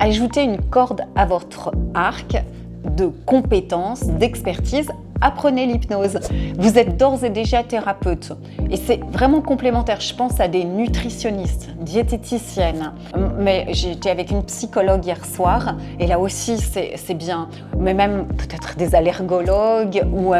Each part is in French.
Ajoutez une corde à votre arc de compétences, d'expertise. Apprenez l'hypnose. Vous êtes d'ores et déjà thérapeute et c'est vraiment complémentaire. Je pense à des nutritionnistes, diététiciennes, mais j'étais avec une psychologue hier soir et là aussi c'est bien, mais même peut-être des allergologues ou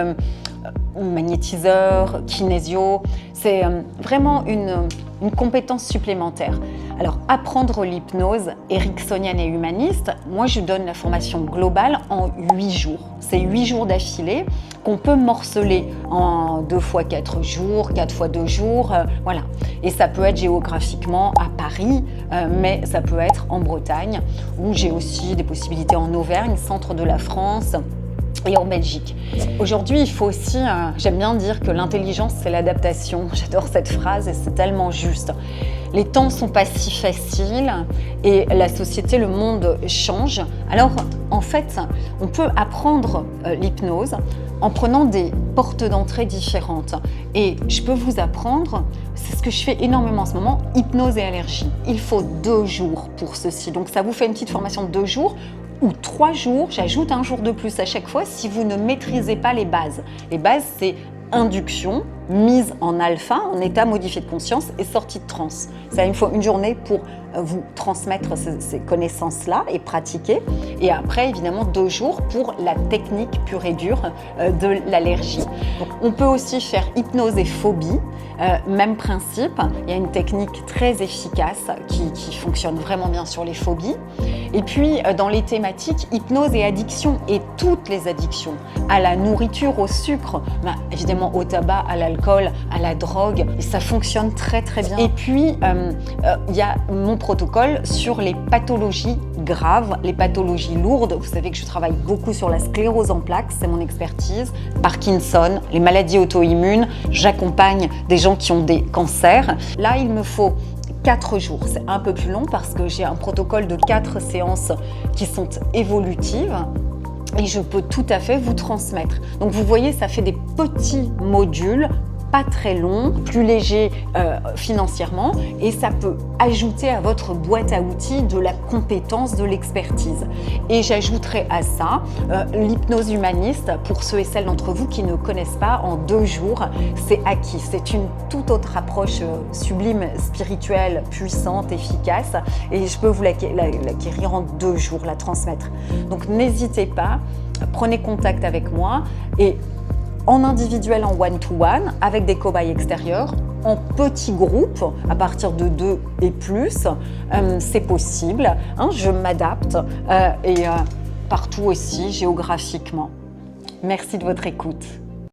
magnétiseurs, kinésio. C'est vraiment une compétence supplémentaire. Alors, apprendre l'hypnose ericksonienne et humaniste, moi je donne la formation globale en 8 jours. C'est 8 jours d'affilée qu'on peut morceler en 2 fois 4 jours, 4 fois 2 jours, voilà. Et ça peut être géographiquement à Paris, mais ça peut être en Bretagne, où j'ai aussi des possibilités en Auvergne, centre de la France, et en Belgique. Aujourd'hui, il faut aussi, j'aime bien dire que l'intelligence, c'est l'adaptation. J'adore cette phrase et c'est tellement juste. Les temps ne sont pas si faciles et la société, le monde change. Alors, en fait, on peut apprendre l'hypnose en prenant des portes d'entrée différentes. Et je peux vous apprendre, c'est ce que je fais énormément en ce moment, hypnose et allergie. Il faut 2 jours pour ceci. Donc, ça vous fait une petite formation de 2 jours ou 3 jours, j'ajoute un jour de plus à chaque fois si vous ne maîtrisez pas les bases. Les bases, c'est induction, mise en alpha, en état modifié de conscience et sortie de transe. Ça, il me faut une journée pour vous transmettre ces connaissances-là et pratiquer. Et après, évidemment, 2 jours pour la technique pure et dure de l'allergie. On peut aussi faire hypnose et phobie, même principe. Il y a une technique très efficace qui fonctionne vraiment bien sur les phobies. Et puis, dans les thématiques, hypnose et addiction, et toutes les addictions, à la nourriture, au sucre, évidemment au tabac, à l'alcool, à la drogue, et ça fonctionne très très bien. Et puis, il y a mon protocole sur les pathologies graves, les pathologies lourdes. Vous savez que je travaille beaucoup sur la sclérose en plaques, c'est mon expertise, Parkinson, les maladies auto-immunes, j'accompagne des gens qui ont des cancers. Là, il me faut 4 jours, c'est un peu plus long parce que j'ai un protocole de 4 séances qui sont évolutives et je peux tout à fait vous transmettre. Donc vous voyez, ça fait des petits modules, pas très longs, plus légers financièrement et ça peut ajouter à votre boîte à outils de la compétence, de l'expertise. Et j'ajouterai à ça l'hypnose humaniste pour ceux et celles d'entre vous qui ne connaissent pas. En 2 jours, c'est acquis. C'est une toute autre approche sublime, spirituelle, puissante, efficace et je peux vous l'acquérir en 2 jours, la transmettre. Donc n'hésitez pas, prenez contact avec moi et en individuel, en one-to-one, avec des cobayes extérieurs, en petits groupes, à partir de 2 et plus, c'est possible. Je m'adapte et partout aussi, géographiquement. Merci de votre écoute.